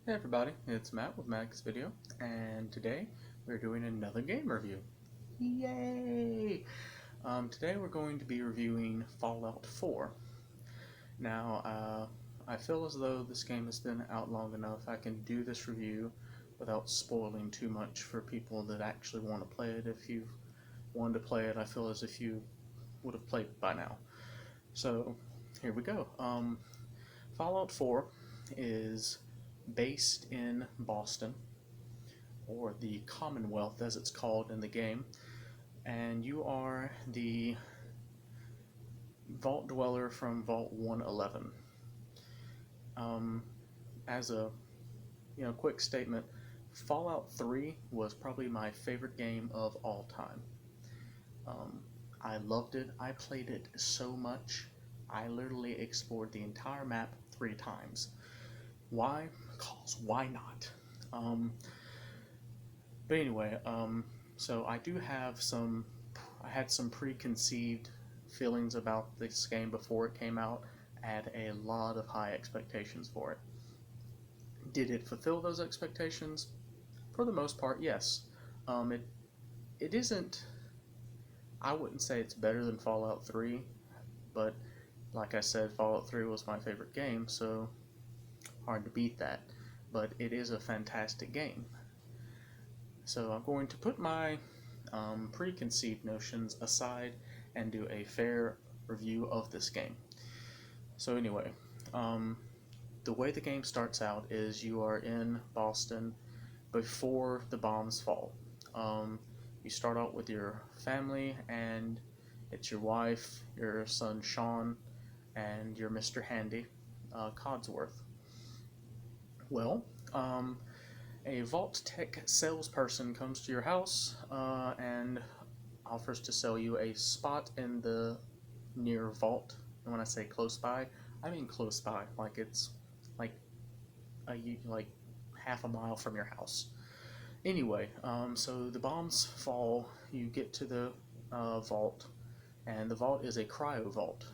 Hey everybody, it's Matt with Matt's Video, and today we're doing another game review. Yay! Today we're going to be reviewing Fallout 4. Now, I feel as though this game has been out long enough. I can do this review without spoiling too much for people that actually want to play it. If you wanted to play it, I feel as if you would have played it by now. So, here we go. Fallout 4 is based in Boston, or the Commonwealth as it's called in the game, and you are the Vault Dweller from Vault 111. Um, as a quick statement, Fallout 3 was probably my favorite game of all time. Um, I loved it. I played it so much. I literally explored the entire map 3 times. Why? Because why not? Um, but anyway, so I do have some. I had some preconceived feelings about this game before it came out. I had a lot of high expectations for it. Did it fulfill those expectations? For the most part, yes. It isn't. I wouldn't say it's better than Fallout 3, but like I said, Fallout 3 was my favorite game, so hard to beat that. But it is a fantastic game. So I'm going to put my preconceived notions aside and do a fair review of this game. So anyway, um, the way the game starts out is you are in Boston before the bombs fall. Um, you start out with your family, and it's your wife, your son Sean, and your Mr. Handy, Codsworth. Well, a Vault Tech salesperson comes to your house and offers to sell you a spot in the near vault. And when I say close by, I mean close by, like it's like like half a mile from your house. Anyway, so the bombs fall. You get to the vault, and the vault is a cryo vault.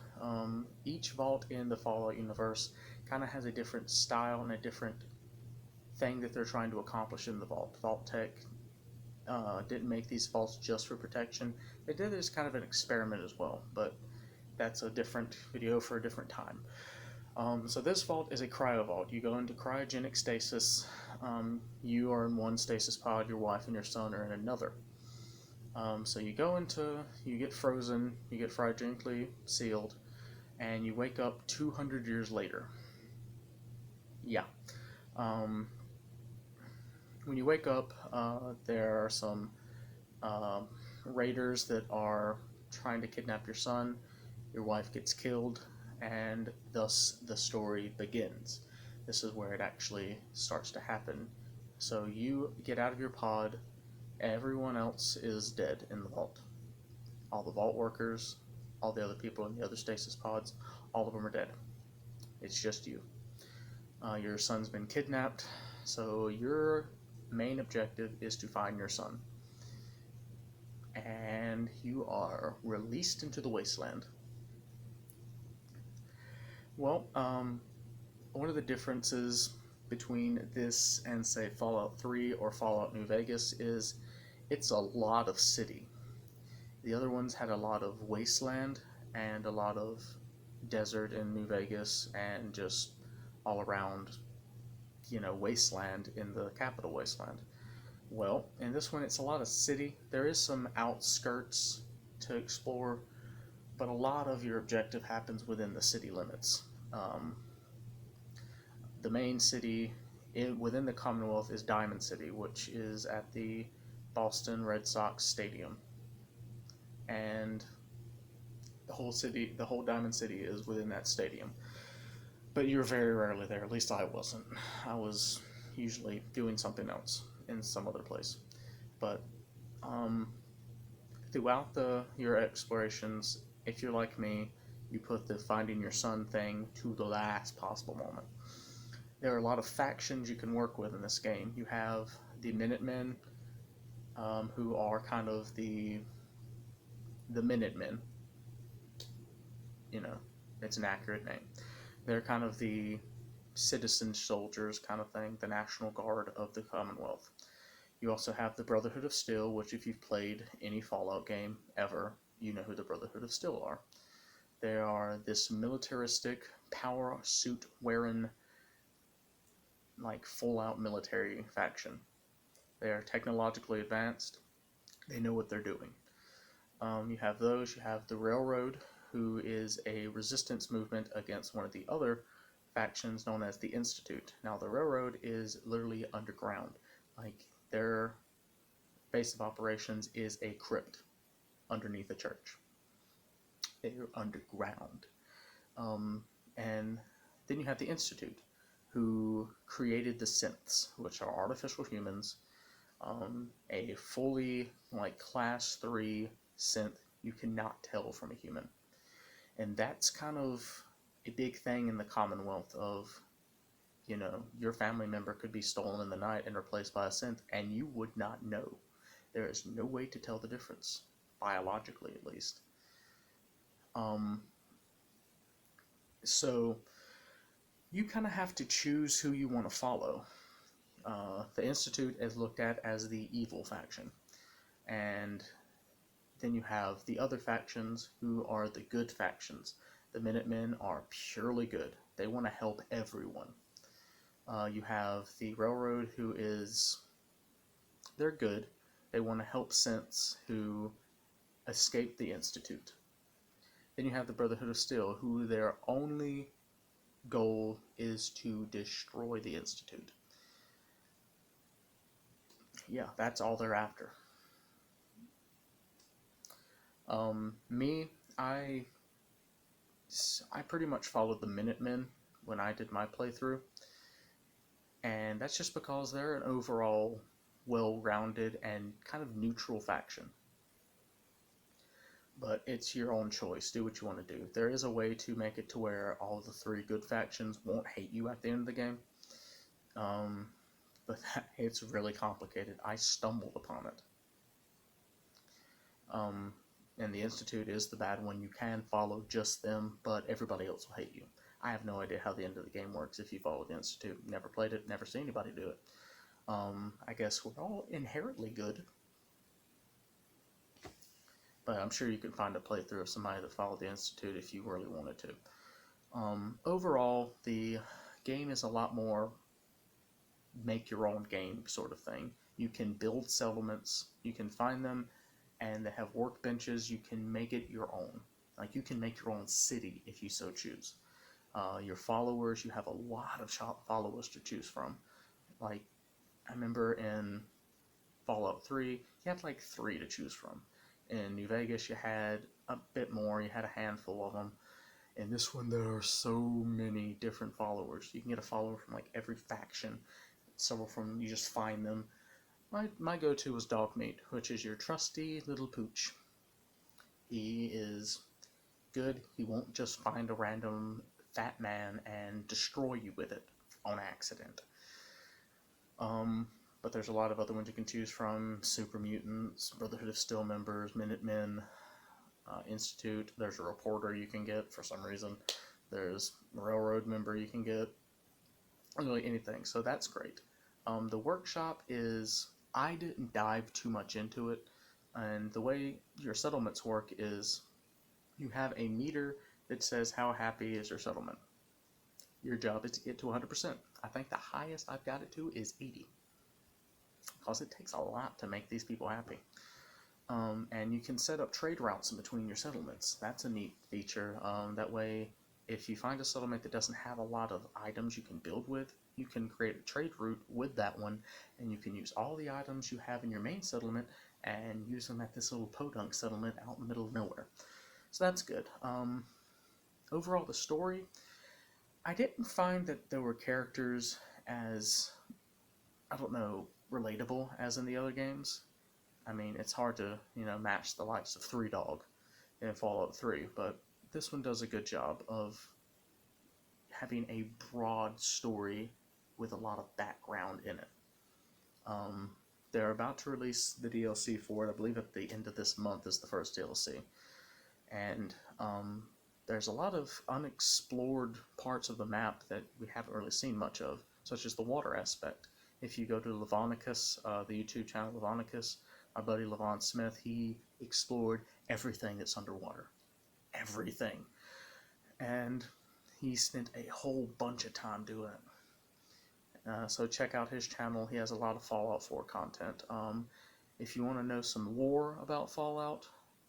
Each vault in the Fallout universe kind of has a different style and a different thing that they're trying to accomplish in the vault. Vault Tech didn't make these vaults just for protection. They did it as kind of an experiment as well, but that's a different video for a different time. So this vault is a cryo vault. You go into cryogenic stasis. You are in one stasis pod, your wife and your son are in another. So you get frozen, you get cryogenically sealed, and you wake up 200 years later. Yeah. Um, when you wake up, there are some uh, raiders that are trying to kidnap your son. Your wife gets killed, and thus the story begins. This is where it actually starts to happen. So you get out of your pod, everyone else is dead in the vault. All the vault workers, all the other people in the other stasis pods, all of them are dead. It's just you. Your son's been kidnapped, so your main objective is to find your son. And you are released into the wasteland. Well, one of the differences between this and, say, Fallout 3 or Fallout New Vegas is it's a lot of city. The other ones had a lot of wasteland and a lot of desert in New Vegas and just all around, wasteland in the capital wasteland. Well, in this one, it's a lot of city. There is some outskirts to explore, but a lot of your objective happens within the city limits. Um, the main city within the Commonwealth is Diamond City, which is at the Boston Red Sox Stadium, and the whole Diamond City is within that stadium. But you're very rarely there. At least I wasn't. I was usually doing something else in some other place. But um, throughout your explorations, if you're like me, you put the finding your son thing to the last possible moment. There are a lot of factions you can work with in this game. You have the Minutemen, who are kind of the Minutemen. You know, it's an accurate name. They're kind of the citizen soldiers kind of thing, the National Guard of the Commonwealth. You also have the Brotherhood of Steel, which if you've played any Fallout game ever, you know who the Brotherhood of Steel are. They are this militaristic, power suit wearing, like full out military faction. They are technologically advanced. They know what they're doing. You have those. You have the Railroad, who is a resistance movement against one of the other factions known as the Institute. Now, the Railroad is literally underground. Like, their base of operations is a crypt underneath a church. They're underground. And then you have the Institute, who created the synths, which are artificial humans, a fully like class 3 synth you cannot tell from a human. And that's kind of a big thing in the Commonwealth of, your family member could be stolen in the night and replaced by a synth, and you would not know. There is no way to tell the difference, biologically at least. So you kind of have to choose who you want to follow. The Institute is looked at as the evil faction, and then you have the other factions who are the good factions. The Minutemen are purely good. They want to help everyone. You have the Railroad, they're good. They want to help synths who escape the Institute. Then you have the Brotherhood of Steel, who their only goal is to destroy the Institute. Yeah, that's all they're after. Me, I pretty much followed the Minutemen when I did my playthrough, and that's just because they're an overall well-rounded and kind of neutral faction. But it's your own choice. Do what you want to do. There is a way to make it to where all the 3 good factions won't hate you at the end of the game. But it's really complicated. I stumbled upon it. And the Institute is the bad one. You can follow just them, but everybody else will hate you. I have no idea how the end of the game works if you follow the Institute. Never played it, never seen anybody do it. I guess we're all inherently good. But I'm sure you can find a playthrough of somebody that followed the Institute if you really wanted to. Overall, the game is a lot more make your own game sort of thing. You can build settlements, you can find them, and they have workbenches. You can make it your own. Like, you can make your own city if you so choose. Your followers, you have a lot of followers to choose from. Like, I remember in Fallout 3, you had like 3 to choose from. In New Vegas, you had a bit more. You had a handful of them. In this one, there are so many different followers. You can get a follower from like every faction. Several from them, you just find them. My go-to was Dogmeat, which is your trusty little pooch. He is good. He won't just find a random fat man and destroy you with it on accident. But there's a lot of other ones you can choose from. Super Mutants, Brotherhood of Steel members, Minutemen, Institute. There's a reporter you can get for some reason. There's a railroad member you can get. Really anything. So that's great. The workshop is... I didn't dive too much into it. And the way your settlements work is you have a meter that says how happy is your settlement. Your job is to get to 100%. I think the highest I've got it to is 80. Because it takes a lot to make these people happy. And you can set up trade routes in between your settlements. That's a neat feature. That way, if you find a settlement that doesn't have a lot of items you can build with, you can create a trade route with that one, and you can use all the items you have in your main settlement and use them at this little podunk settlement out in the middle of nowhere. So that's good. Overall, the story, I didn't find that there were characters as, I don't know, relatable as in the other games. I mean, it's hard to, match the likes of Three Dog in Fallout 3, but this one does a good job of having a broad story with a lot of background in it. They're about to release the DLC for it. I believe at the end of this month is the first DLC. And there's a lot of unexplored parts of the map that we haven't really seen much of, such as the water aspect. If you go to Levonicus, the YouTube channel Levonicus, my buddy Levon Smith, he explored everything that's underwater. Everything. And he spent a whole bunch of time doing it. So check out his channel. He has a lot of Fallout 4 content. If you want to know some lore about Fallout,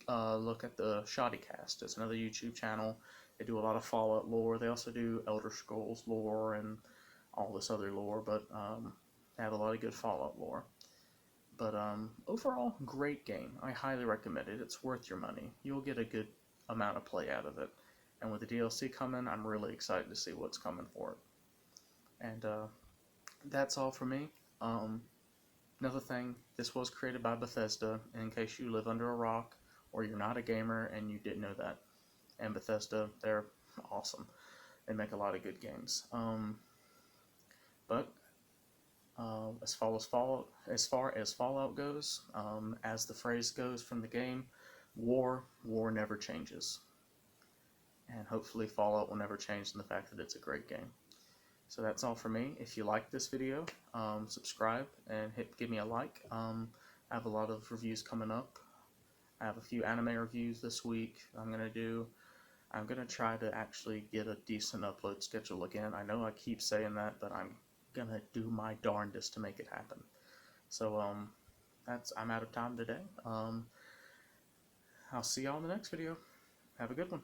look at the Shoddycast. It's another YouTube channel. They do a lot of Fallout lore. They also do Elder Scrolls lore and all this other lore, but they have a lot of good Fallout lore. But overall, great game. I highly recommend it. It's worth your money. You'll get a good amount of play out of it. And with the DLC coming, I'm really excited to see what's coming for it. And that's all for me. Another thing, this was created by Bethesda, in case you live under a rock or you're not a gamer and you didn't know that. And Bethesda, they're awesome. They make a lot of good games. But as far as Fallout goes, as the phrase goes from the game, war never changes. And hopefully Fallout will never change in the fact that it's a great game. So that's all for me. If you like this video, subscribe and give me a like. I have a lot of reviews coming up. I have a few anime reviews this week I'm going to try to actually get a decent upload schedule again. I know I keep saying that, but I'm going to do my darndest to make it happen. So I'm out of time today. I'll see y'all in the next video. Have a good one.